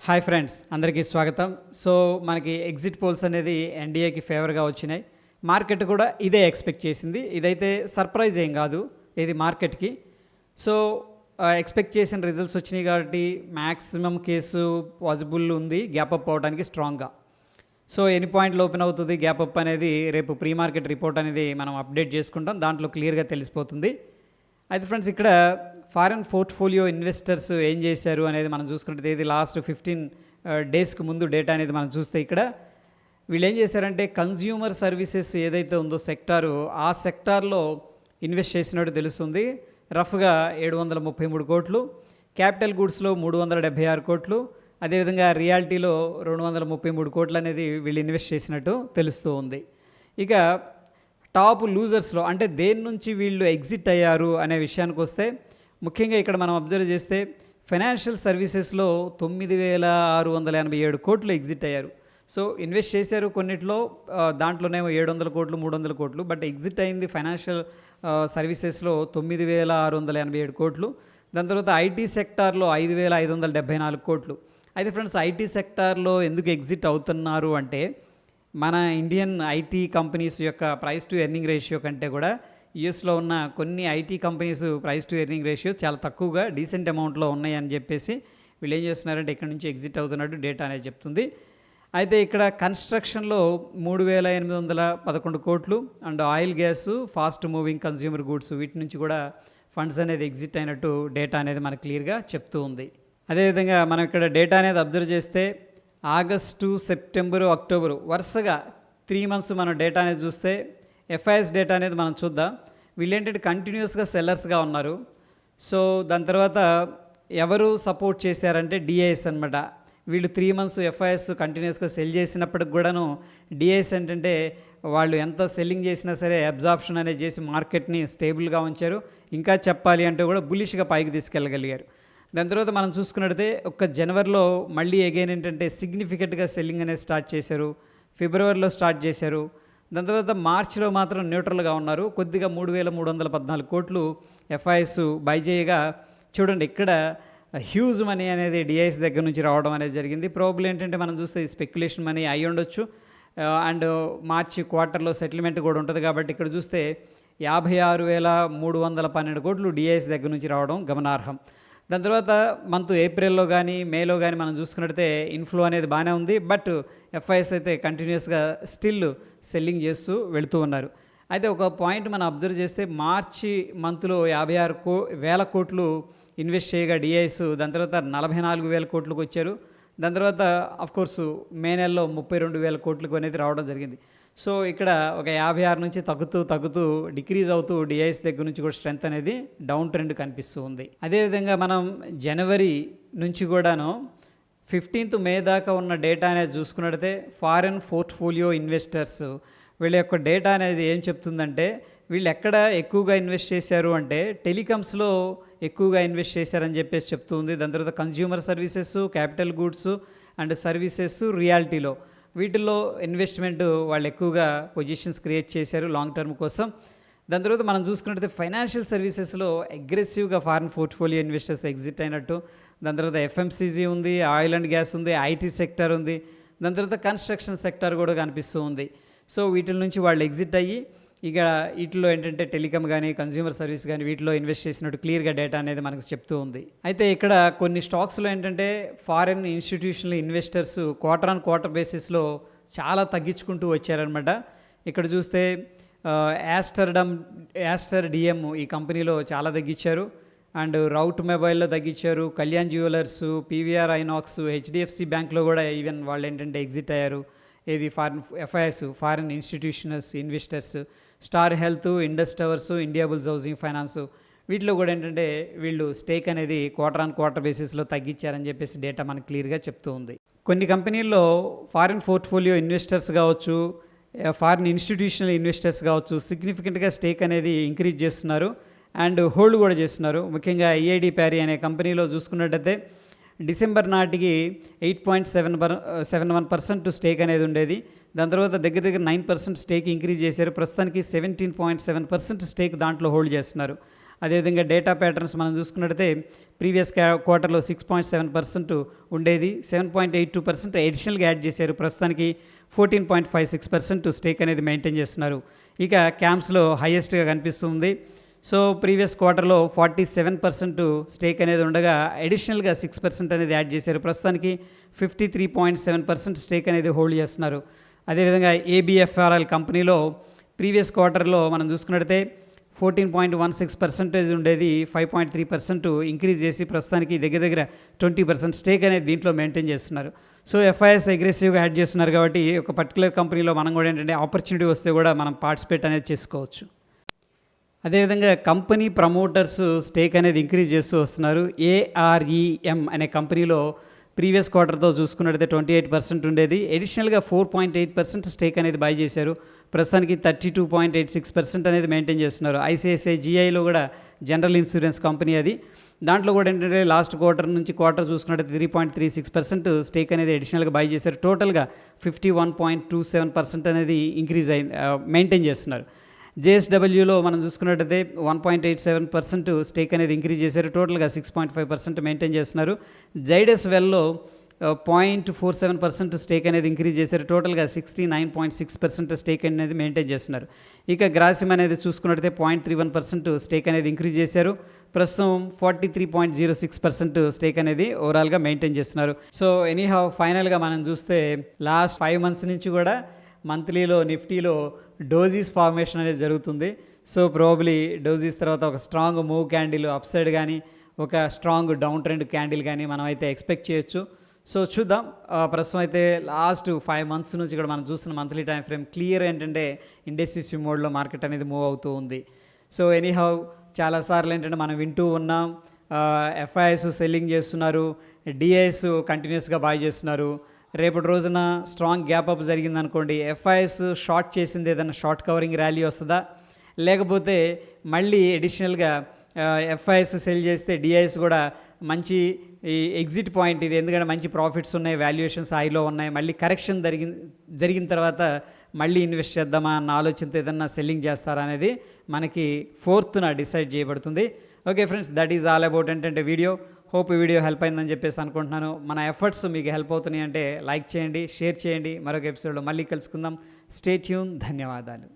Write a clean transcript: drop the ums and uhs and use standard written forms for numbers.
Hi friends, అందరికీ స్వాగతం. So మనకి ఎగ్జిట్ పోల్స్ అనేది ఎన్డీఏకి ఫేవర్గా వచ్చినాయి. మార్కెట్ కూడా ఇదే ఎక్స్పెక్ట్ చేసింది. ఇదైతే సర్ప్రైజ్ ఏం కాదు ఇది మార్కెట్కి. సో ఎక్స్పెక్ట్ చేసిన రిజల్ట్స్ వచ్చినాయి కాబట్టి మ్యాక్సిమం కేసు పాసిబుల్ ఉంది గ్యాప్ అప్ అవడానికి స్ట్రాంగ్గా. సో ఎన్ని పాయింట్లు ఓపెన్ అవుతుంది గ్యాప్ అప్ అనేది రేపు ప్రీ మార్కెట్ రిపోర్ట్ అనేది మనం అప్డేట్ చేసుకుంటాం, దాంట్లో క్లియర్గా తెలిసిపోతుంది. అయితే ఫ్రెండ్స్, ఇక్కడ ఫారెన్ పోర్ట్ఫోలియో ఇన్వెస్టర్స్ ఏం చేశారు అనేది మనం చూసుకుంటే ఇది లాస్ట్ 15 డేస్కి ముందు డేటా అనేది మనం చూస్తే ఇక్కడ వీళ్ళు ఏం చేశారంటే కన్జ్యూమర్ సర్వీసెస్ ఏదైతే ఉందో సెక్టారు, ఆ సెక్టార్లో ఇన్వెస్ట్ చేసినట్టు తెలుస్తుంది. రఫ్గా 733 కోట్లు, క్యాపిటల్ గూడ్స్లో 376 కోట్లు, అదేవిధంగా రియాలిటీలో 233 కోట్లు అనేది వీళ్ళు ఇన్వెస్ట్ చేసినట్టు తెలుస్తూ ఉంది. ఇక టాప్ లూజర్స్లో అంటే దేని నుంచి వీళ్ళు ఎగ్జిట్ అయ్యారు అనే విషయానికి వస్తే ముఖ్యంగా ఇక్కడ మనం అబ్జర్వ్ చేస్తే ఫైనాన్షియల్ సర్వీసెస్లో 9,687 కోట్లు ఎగ్జిట్ అయ్యారు. సో ఇన్వెస్ట్ చేశారు కొన్నిట్లో, దాంట్లోనేమో 700 కోట్లు 300 కోట్లు, బట్ ఎగ్జిట్ అయింది ఫైనాన్షియల్ సర్వీసెస్లో 9,687 కోట్లు. దాని తర్వాత ఐటీ సెక్టార్లో 5,574 కోట్లు. అయితే ఫ్రెండ్స్, ఐటీ సెక్టార్లో ఎందుకు ఎగ్జిట్ అవుతున్నారు అంటే మన ఇండియన్ ఐటీ కంపెనీస్ యొక్క ప్రైస్ టు ఎర్నింగ్ రేషియో కంటే కూడా యూఎస్లో ఉన్న కొన్ని IT companies price to earning ratio చాలా తక్కువగా డీసెంట్ అమౌంట్లో ఉన్నాయని చెప్పేసి వీళ్ళు ఏం చేస్తున్నారంటే ఇక్కడ నుంచి ఎగ్జిట్ అవుతున్నట్టు డేటా అనేది చెప్తుంది. అయితే ఇక్కడ కన్స్ట్రక్షన్లో 3,811 కోట్లు and oil gas, fast moving consumer goods, వీటి నుంచి కూడా ఫండ్స్ అనేది ఎగ్జిట్ అయినట్టు డేటా అనేది మనకు క్లియర్గా చెప్తూ ఉంది. అదేవిధంగా మనం ఇక్కడ డేటా అనేది అబ్జర్వ్ చేస్తే ఆగస్టు, సెప్టెంబరు, అక్టోబరు వరుసగా 3 months మనం డేటా అనేది చూస్తే ఎఫ్ఐఎస్ డేటా అనేది మనం చూద్దాం. వీళ్ళు ఏంటంటే కంటిన్యూస్గా సెల్లర్స్గా ఉన్నారు. సో దాని తర్వాత ఎవరు సపోర్ట్ చేశారంటే డిఐఎస్ అనమాట. వీళ్ళు 3 months ఎఫ్ఐఎస్ కంటిన్యూస్గా సెల్ చేసినప్పటికి కూడాను డిఐఎస్ ఏంటంటే వాళ్ళు ఎంత సెల్లింగ్ చేసినా సరే అబ్జార్ప్షన్ అనేది చేసి మార్కెట్ని స్టేబుల్గా ఉంచారు. ఇంకా చెప్పాలి అంటే కూడా బులిష్గా పైకి తీసుకెళ్ళగలిగారు. దాని తర్వాత మనం చూసుకున్నట్టయితే ఒక్క జనవరిలో మళ్ళీ అగైన్ ఏంటంటే సిగ్నిఫికెంట్గా సెల్లింగ్ అనేది స్టార్ట్ చేశారు. ఫిబ్రవరిలో స్టార్ట్ చేశారు. దాని తర్వాత మార్చిలో మాత్రం న్యూట్రల్గా ఉన్నారు. కొద్దిగా 3,314 కోట్లు ఎఫ్ఐఎస్ బై చేయగా చూడండి ఇక్కడ హ్యూజ్ మనీ అనేది డిఐఎస్ దగ్గర నుంచి రావడం అనేది జరిగింది. ప్రాబ్లం ఏంటంటే మనం చూస్తే స్పెక్యులేషన్ మనీ అయి ఉండొచ్చు, అండ్ మార్చి క్వార్టర్లో సెటిల్మెంట్ కూడా ఉంటుంది కాబట్టి ఇక్కడ చూస్తే 56,312 కోట్లు డిఐఎస్ దగ్గర నుంచి రావడం గమనార్హం. దాని తర్వాత మంత్ ఏప్రిల్లో కానీ మేలో కానీ మనం చూసుకున్నట్టయితే ఇన్ఫ్లో అనేది బాగానే ఉంది, బట్ ఎఫ్ఐఎస్ అయితే కంటిన్యూస్గా స్టిల్ సెల్లింగ్ చేస్తూ వెళుతూ ఉన్నారు. అయితే ఒక పాయింట్ మనం అబ్జర్వ్ చేస్తే మార్చి మంత్లో 56,000 కోట్లు ఇన్వెస్ట్ చేయగా డిఐఎస్, దాని తర్వాత 44,000 కోట్లకు వచ్చారు. దాని తర్వాత అఫ్కోర్సు మే నెలలో 32,000 కోట్లకు అనేది రావడం జరిగింది. సో ఇక్కడ ఒక 56 నుంచి తగ్గుతూ డిక్రీజ్ అవుతూ డిఐఎస్ దగ్గర నుంచి కూడా స్ట్రెంత్ అనేది డౌన్ ట్రెండ్ కనిపిస్తూ ఉంది. అదేవిధంగా మనం జనవరి నుంచి కూడాను 15th మే దాకా ఉన్న డేటా అనేది చూసుకున్నట్టయితే ఫారెన్ పోర్ట్ఫోలియో ఇన్వెస్టర్స్ వీళ్ళ యొక్క డేటా అనేది ఏం చెప్తుందంటే వీళ్ళు ఎక్కడ ఎక్కువగా ఇన్వెస్ట్ చేశారు అంటే టెలికామ్స్లో ఎక్కువగా ఇన్వెస్ట్ చేశారని చెప్పేసి చెప్తుంది. దాని తర్వాత consumer services, capital goods and services, రియాలిటీలో వీటిల్లో ఇన్వెస్ట్మెంట్ వాళ్ళు ఎక్కువగా పొజిషన్స్ క్రియేట్ చేశారు లాంగ్ టర్మ్ కోసం. దాని తర్వాత మనం చూసుకున్నట్టయితే ఫైనాన్షియల్ సర్వీసెస్లో అగ్రెసివ్గా ఫారెన్ పోర్ట్ఫోలియో ఇన్వెస్టర్స్ ఎగ్జిట్ అయినట్టు. దాని తర్వాత ఎఫ్ఎంసీజీ ఉంది, ఆయిల్ అండ్ గ్యాస్ ఉంది, ఐటీ సెక్టర్ ఉంది, దాని తర్వాత కన్స్ట్రక్షన్ సెక్టర్ కూడా కనిపిస్తూ ఉంది. సో వీటి నుంచి వాళ్ళు ఎగ్జిట్ అయ్యి ఇక వీటిలో ఏంటంటే టెలికామ్ కానీ కన్జ్యూమర్ సర్వీస్ కానీ వీటిలో ఇన్వెస్ట్ చేసినట్టు క్లియర్గా డేటా అనేది మనకు చెప్తూ ఉంది. అయితే ఇక్కడ కొన్ని స్టాక్స్లో ఏంటంటే foreign institutional investors quarter on quarter బేసిస్లో చాలా తగ్గించుకుంటూ వచ్చారనమాట. ఇక్కడ చూస్తే యాస్టర్ డిఎం ఈ కంపెనీలో చాలా తగ్గించారు, అండ్ రౌట్ మొబైల్లో తగ్గించారు, Kalyan Jewellers, PVR INOX, HDFC బ్యాంక్లో కూడా ఈవెన్ వాళ్ళు ఏంటంటే ఎగ్జిట్ అయ్యారు. ఏది foreign FIs foreign institutionals investors, Star Health, Indus Towers, Indiabulls Housing Finance వీటిలో కూడా ఏంటంటే వీళ్ళు స్టేక్ అనేది క్వార్టర్ ఆన్ క్వార్టర్ బేసిస్లో తగ్గించారని చెప్పేసి డేటా మనకు క్లియర్గా చెప్తూ ఉంది. కొన్ని కంపెనీల్లో ఫారిన్ పోర్ట్ఫోలియో ఇన్వెస్టర్స్ కావచ్చు, ఫారిన్ ఇన్స్టిట్యూషనల్ ఇన్వెస్టర్స్ కావచ్చు సిగ్నిఫికెంట్గా స్టేక్ అనేది ఇంక్రీజ్ చేస్తున్నారు అండ్ హోల్డ్ కూడా చేస్తున్నారు. ముఖ్యంగా ఐఐడి ప్యారీ అనే కంపెనీలో చూసుకున్నట్టయితే డిసెంబర్ నాటికి 8.71% స్టేక్ అనేది ఉండేది. దాని తర్వాత దగ్గర 9% స్టేక్ ఇంక్రీజ్ చేశారు. ప్రస్తుతానికి 17.7% స్టేక్ దాంట్లో హోల్డ్ చేస్తున్నారు. అదేవిధంగా డేటా ప్యాటర్న్స్ మనం చూసుకున్నట్టయితే ప్రీవియస్ క్వార్టర్లో 6.7% ఉండేది, 7.82% అడిషనల్గా యాడ్ చేశారు. ప్రస్తుతానికి 14.56% స్టేక్ అనేది మెయింటైన్ చేస్తున్నారు. ఇక క్యామ్స్లో హైయెస్ట్గా కనిపిస్తుంది. సో ప్రీవియస్ క్వార్టర్లో 47% స్టేక్ అనేది ఉండగా అడిషనల్గా 6% అనేది యాడ్ చేశారు. ప్రస్తుతానికి 53.7% స్టేక్ అనేది హోల్డ్ చేస్తున్నారు. అదేవిధంగా ఏబిఎఫ్ఆర్ఎల్ కంపెనీలో ప్రీవియస్ క్వార్టర్లో మనం చూసుకున్నట్టయితే 14.16% ఉండేది, 5.3% ఇంక్రీజ్ చేసి ప్రస్తుతానికి దగ్గర 20% స్టేక్ అనేది దీంట్లో మెయింటైన్ చేస్తున్నారు. సో ఎఫ్ఐఎస్ అగ్రెసివ్గా యాడ్ చేస్తున్నారు కాబట్టి ఒక పర్టికులర్ కంపెనీలో మనం కూడా ఏంటంటే ఆపర్చునిటీ వస్తే కూడా మనం పార్టిసిపేట్ అనేది చేసుకోవచ్చు. అదేవిధంగా కంపెనీ ప్రమోటర్స్ స్టేక్ అనేది ఇంక్రీజ్ చేస్తూ వస్తున్నారు. ఏఆర్ఈఎం అనే కంపెనీలో ప్రీవియస్ క్వార్టర్తో చూసుకున్నట్టయితే 28% ఉండేది, అడిషనల్గా 4.8% స్టేక్ అనేది బై చేశారు. ప్రస్తుతానికి 32.86% అనేది మెయింటైన్ చేస్తున్నారు. ఐసిఐసిఐ జిఐలో కూడా జనరల్ ఇన్సూరెన్స్ కంపెనీ అది, దాంట్లో కూడా ఏంటంటే లాస్ట్ క్వార్టర్ నుంచి క్వార్టర్ చూసుకున్నట్టు 3.36% స్టేక్ అనేది అడిషనల్గా బై చేశారు. టోటల్గా 51.27% అనేది ఇంక్రీజ్ అయింది, మెయింటైన్ చేస్తున్నారు. జేఎస్డబ్ల్యూలో మనం చూసుకున్నట్టయితే 1.87% స్టేక్ అనేది ఇంక్రీజ్ చేశారు. టోటల్గా 6.5% మెయింటైన్ చేస్తున్నారు. జైడస్ వెల్లో 0.47% స్టేక్ అనేది ఇంక్రీజ్ చేశారు. టోటల్గా 69.6% స్టేక్ అనేది మెయింటైన్ చేస్తున్నారు. ఇక గ్రాసిమ్ అనేది చూసుకున్నట్టయితే 0.31% స్టేక్ అనేది ఇంక్రీజ్ చేశారు. ప్రస్తుతం 43.06% స్టేక్ అనేది ఓవరాల్గా మెయింటైన్ చేస్తున్నారు. సో ఎనీహౌ ఫైనల్గా మనం చూస్తే లాస్ట్ 5 months నుంచి కూడా మంత్లీలో నిఫ్టీలో డోజీస్ ఫార్మేషన్ అనేది జరుగుతుంది. సో ప్రాబబ్లీ డోజీస్ తర్వాత ఒక strong move candle up side కానీ ఒక స్ట్రాంగ్ డౌన్ ట్రెండ్ క్యాండిల్ కానీ మనం అయితే ఎక్స్పెక్ట్ చేయొచ్చు. సో చూద్దాం. ప్రస్తుతం అయితే లాస్ట్ 5 months నుంచి కూడా మనం చూస్తున్న మంత్లీ టైం ఫ్రేమ్ క్లియర్ ఏంటంటే ఇండెసిసివ్ మోడ్లో మార్కెట్ అనేది మూవ్ అవుతూ ఉంది. సో ఎనీహౌ చాలాసార్లు ఏంటంటే మనం వింటూ ఉన్నాం, ఎఫ్ఐఎస్ సెల్లింగ్ చేస్తున్నారు, డిఐఎస్ కంటిన్యూస్గా బై చేస్తున్నారు. రేపటి రోజున స్ట్రాంగ్ గ్యాప్ అప్ జరిగిందనుకోండి, ఎఫ్ఐఎస్ షార్ట్ చేసింది ఏదైనా షార్ట్ కవరింగ్ ర్యాలీ వస్తుందా, లేకపోతే మళ్ళీ అడిషనల్గా ఎఫ్ఐఎస్ సెల్ చేస్తే డిఐఎస్ కూడా మంచి ఈ ఎగ్జిట్ పాయింట్ ఇది, ఎందుకంటే మంచి ప్రాఫిట్స్ ఉన్నాయి, వాల్యుయేషన్స్ హైలో ఉన్నాయి, మళ్ళీ కరెక్షన్ జరిగిన తర్వాత మళ్ళీ ఇన్వెస్ట్ చేద్దామా అన్న ఆలోచనతో ఏదన్నా సెల్లింగ్ చేస్తారా అనేది మనకి 4th డిసైడ్ చేయబడుతుంది. Okay friends, that is all about ఏంటంటే వీడియో. హోప్ ఈ వీడియో హెల్ప్ అయిందని చెప్పేసి అనుకుంటున్నాను. మన ఎఫర్ట్స్ మీకు హెల్ప్ అవుతున్నాయి అంటే లైక్ చేయండి, షేర్ చేయండి. మరొక ఎపిసోడ్లో మళ్ళీ కలుసుకుందాం. Stay tune. ధన్యవాదాలు.